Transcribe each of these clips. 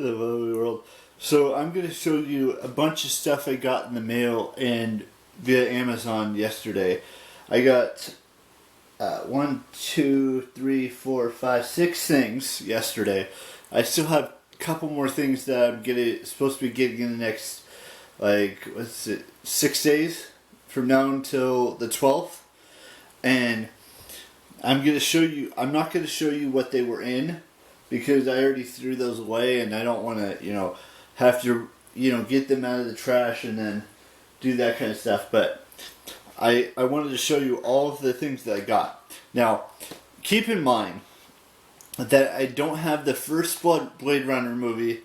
the lovely world. So I'm going to show you a bunch of stuff I got in the mail and via Amazon yesterday. I got 6 things yesterday. I still have a couple more things that I'm supposed to be getting in the next, 6 days from now until the 12th. And I'm going to show you, I'm not going to show you what they were in because I already threw those away and I don't want to, have to, get them out of the trash and then do that kind of stuff. But I wanted to show you all of the things that I got. Now, keep in mind that I don't have the first Blade Runner movie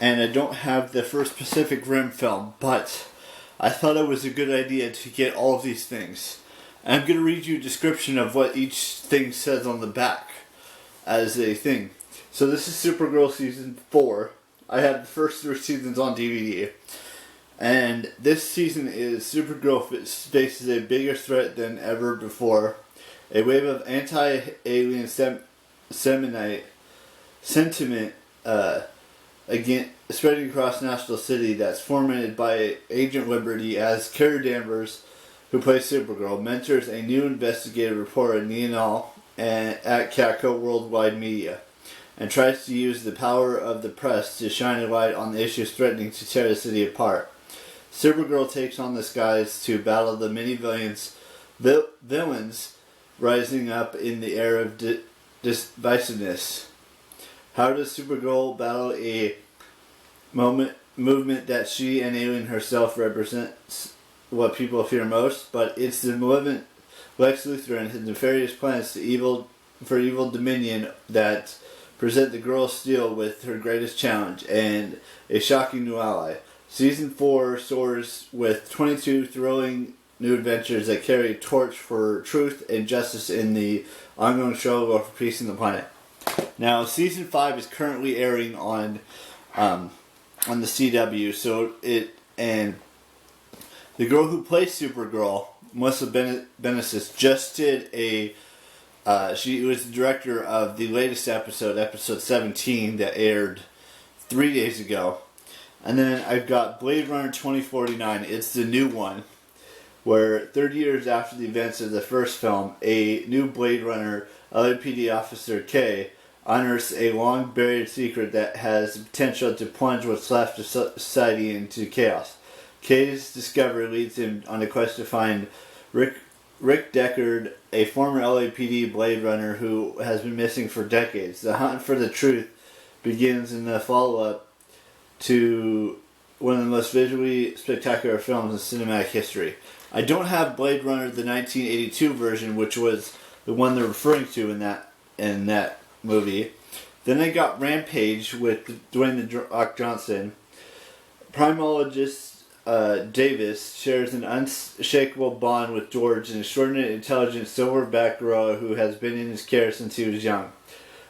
and I don't have the first Pacific Rim film, but I thought it was a good idea to get all of these things. And I'm going to read you a description of what each thing says on the back as a thing. So this is Supergirl Season 4. I have the first 3 seasons on DVD. And this season is Supergirl faces a bigger threat than ever before. A wave of anti-alien sentiment again spreading across National City that's fomented by Agent Liberty as Kara Danvers, who plays Supergirl, mentors a new investigative reporter, Neonal, at Catco Worldwide Media, and tries to use the power of the press to shine a light on the issues threatening to tear the city apart. Supergirl takes on the skies to battle the many villains rising up in the era of divisiveness. How does Supergirl battle a movement that she and Alien herself represents what people fear most? But it's the malevolent Lex Luthor and his nefarious plans for evil dominion that present the Girl of Steel with her greatest challenge and a shocking new ally. Season 4 soars with 22 thrilling new adventures that carry a torch for truth and justice in the ongoing struggle for peace on the planet. Now, Season 5 is currently airing on the CW, and the girl who plays Supergirl, Melissa Benoist, just did she was the director of the latest episode 17, that aired 3 days ago. And then I've got Blade Runner 2049. It's the new one, where 30 years after the events of the first film, a new Blade Runner, LAPD Officer K, unearths a long-buried secret that has the potential to plunge what's left of society into chaos. K's discovery leads him on a quest to find Rick Deckard, a former LAPD Blade Runner who has been missing for decades. The hunt for the truth begins in the follow-up to one of the most visually spectacular films in cinematic history. I don't have Blade Runner, the 1982 version, which was the one they're referring to in that movie. Then I got Rampage with Dwayne "The Rock" Johnson. Primologist Davis shares an unshakable bond with George, an extraordinary, intelligent, silverback gorilla who has been in his care since he was young.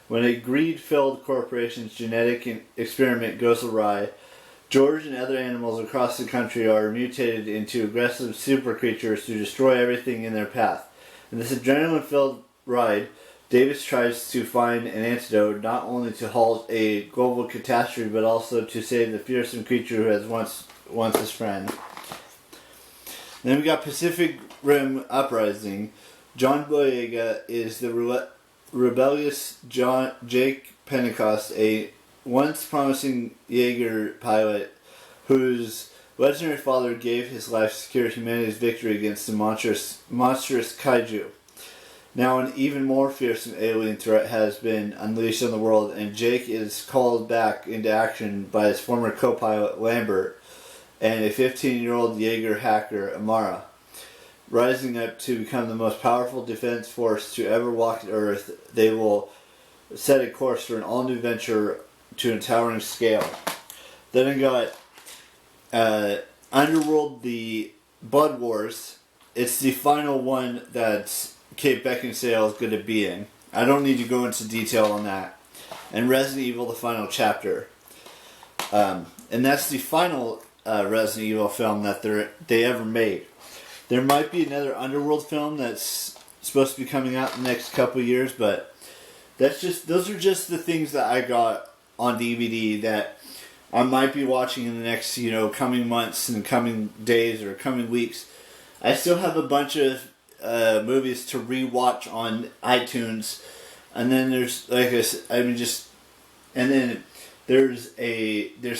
When a greed-filled corporation's genetic experiment goes awry, George and other animals across the country are mutated into aggressive super creatures to destroy everything in their path. In this adrenaline-filled ride, Davis tries to find an antidote not only to halt a global catastrophe but also to save the fearsome creature who has once his friend. Then we got Pacific Rim Uprising. John Boyega is the rebellious Jake Pentecost, a once promising Jaeger pilot whose legendary father gave his life to secure humanity's victory against the monstrous kaiju. Now an even more fearsome alien threat has been unleashed on the world, and Jake is called back into action by his former co-pilot Lambert and a 15-year-old Jaeger hacker, Amara. Rising up to become the most powerful defense force to ever walk the Earth, they will set a course for an all-new venture to a towering scale. Then I got Underworld, the Blood Wars. It's the final one that Kate Beckinsale is going to be in. I don't need to go into detail on that. And Resident Evil, the final chapter. And that's the final Resident Evil film that they ever made. There might be another Underworld film that's supposed to be coming out in the next couple of years, but those are just the things that I got on DVD that I might be watching in the next, coming months and coming days or coming weeks. I still have a bunch of movies to rewatch on iTunes, and then there's and then there's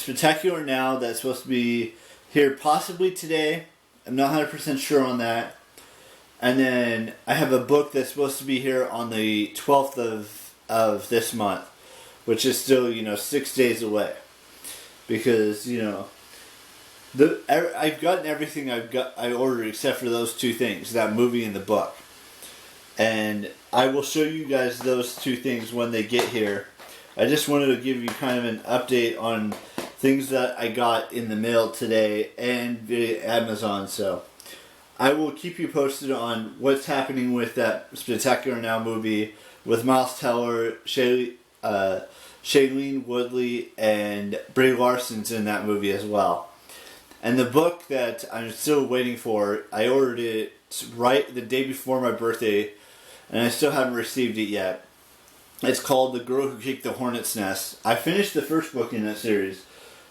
Spectacular Now that's supposed to be here possibly today. I'm not 100% sure on that. And then I have a book that's supposed to be here on the 12th of this month, which is still 6 days away, because I've gotten everything I ordered except for those two things, that movie and the book. And I will show you guys those two things when they get here. I just wanted to give you kind of an update on things that I got in the mail today and via Amazon. So I will keep you posted on what's happening with that Spectacular Now movie with Miles Teller, Shailene Woodley, and Brie Larson's in that movie as well. And the book that I'm still waiting for, I ordered it right the day before my birthday, and I still haven't received it yet. It's called The Girl Who Kicked the Hornet's Nest. I finished the first book in that series,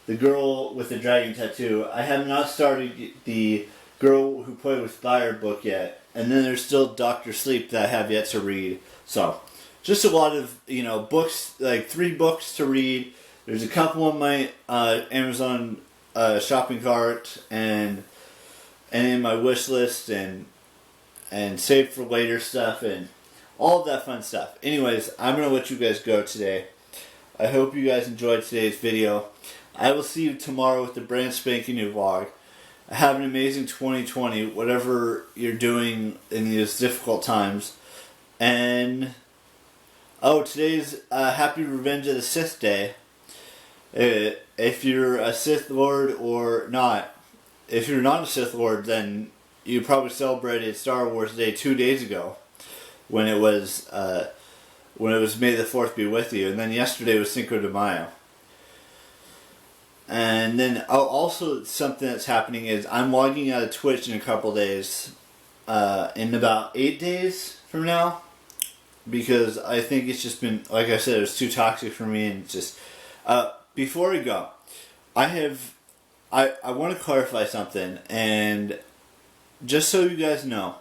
The Girl with the Dragon Tattoo. I have not started the Girl Who Played with Fire book yet. And then there's still Dr. Sleep that I have yet to read. So, just a lot of, books, like 3 books to read. There's a couple on my Amazon shopping cart and in my wish list and save for later stuff and all of that fun stuff. Anyways, I'm going to let you guys go today. I hope you guys enjoyed today's video. I will see you tomorrow with the brand spanking new vlog. Have an amazing 2020, whatever you're doing in these difficult times. And, today's Happy Revenge of the Sith Day. If you're a Sith Lord or not, if you're not a Sith Lord, then you probably celebrated Star Wars Day 2 days ago, when it was May the 4th be with you, and then yesterday was Cinco de Mayo. And then also something that's happening is I'm logging out of Twitch in a couple days, in about 8 days from now, because I think it's just been, like I said, it was too toxic for me, and just before we go, I want to clarify something, and just so you guys know,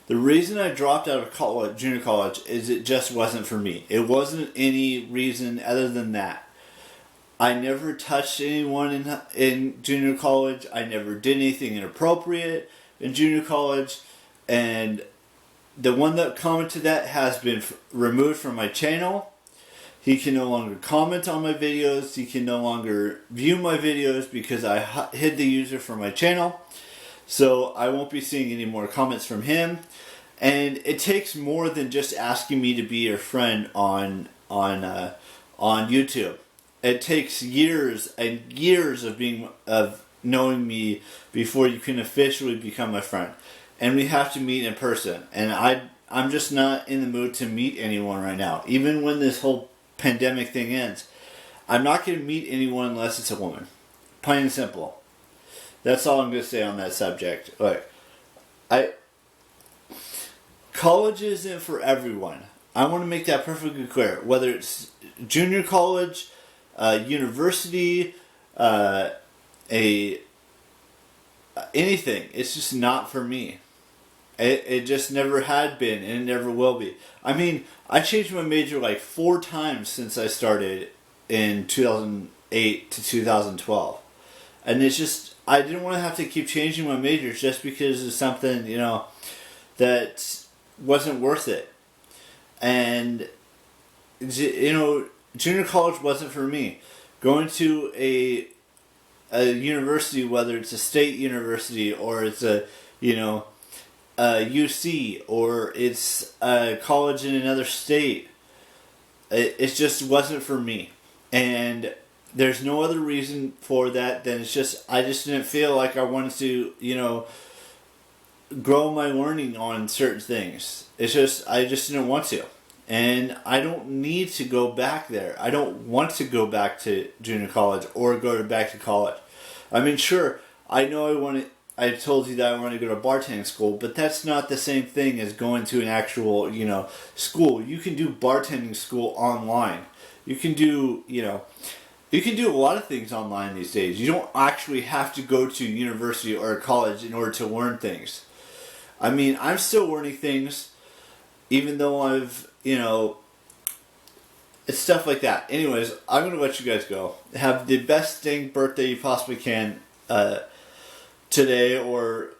the reason I dropped out of junior college is it just wasn't for me. It wasn't any reason other than that. I never touched anyone in junior college. I never did anything inappropriate in junior college. And the one that commented that has been removed from my channel. He can no longer comment on my videos. He can no longer view my videos because I hid the user from my channel. So I won't be seeing any more comments from him. And it takes more than just asking me to be your friend on YouTube. It takes years and years of knowing me before you can officially become my friend. And we have to meet in person. And I'm just not in the mood to meet anyone right now. Even when this whole pandemic thing ends, I'm not going to meet anyone unless it's a woman. Plain and simple. That's all I'm going to say on that subject. Look, college isn't for everyone. I want to make that perfectly clear. Whether it's junior college, university, anything, it's just not for me. It just never had been, and it never will be. I mean, I changed my major like 4 times since I started in 2008 to 2012. And it's just, I didn't want to have to keep changing my majors just because of something, that wasn't worth it. And, junior college wasn't for me. Going to a university, whether it's a state university or it's a UC or it's a college in another state, it just wasn't for me. And there's no other reason for that than I just didn't feel like I wanted to, grow my learning on certain things. I just didn't want to. And I don't need to go back there. I don't want to go back to junior college or go back to college. I mean, sure, I know I told you that I want to go to bartending school, but that's not the same thing as going to an actual, school. You can do bartending school online. You can do, you can do a lot of things online these days. You don't actually have to go to university or college in order to learn things. I mean, I'm still learning things, even though I've, it's stuff like that. Anyways, I'm going to let you guys go. Have the best dang birthday you possibly can today or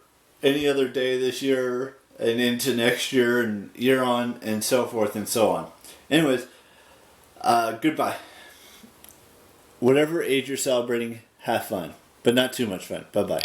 any other day this year and into next year and year on and so forth and so on. Anyways, goodbye. Whatever age you're celebrating, have fun. But not too much fun. Bye-bye.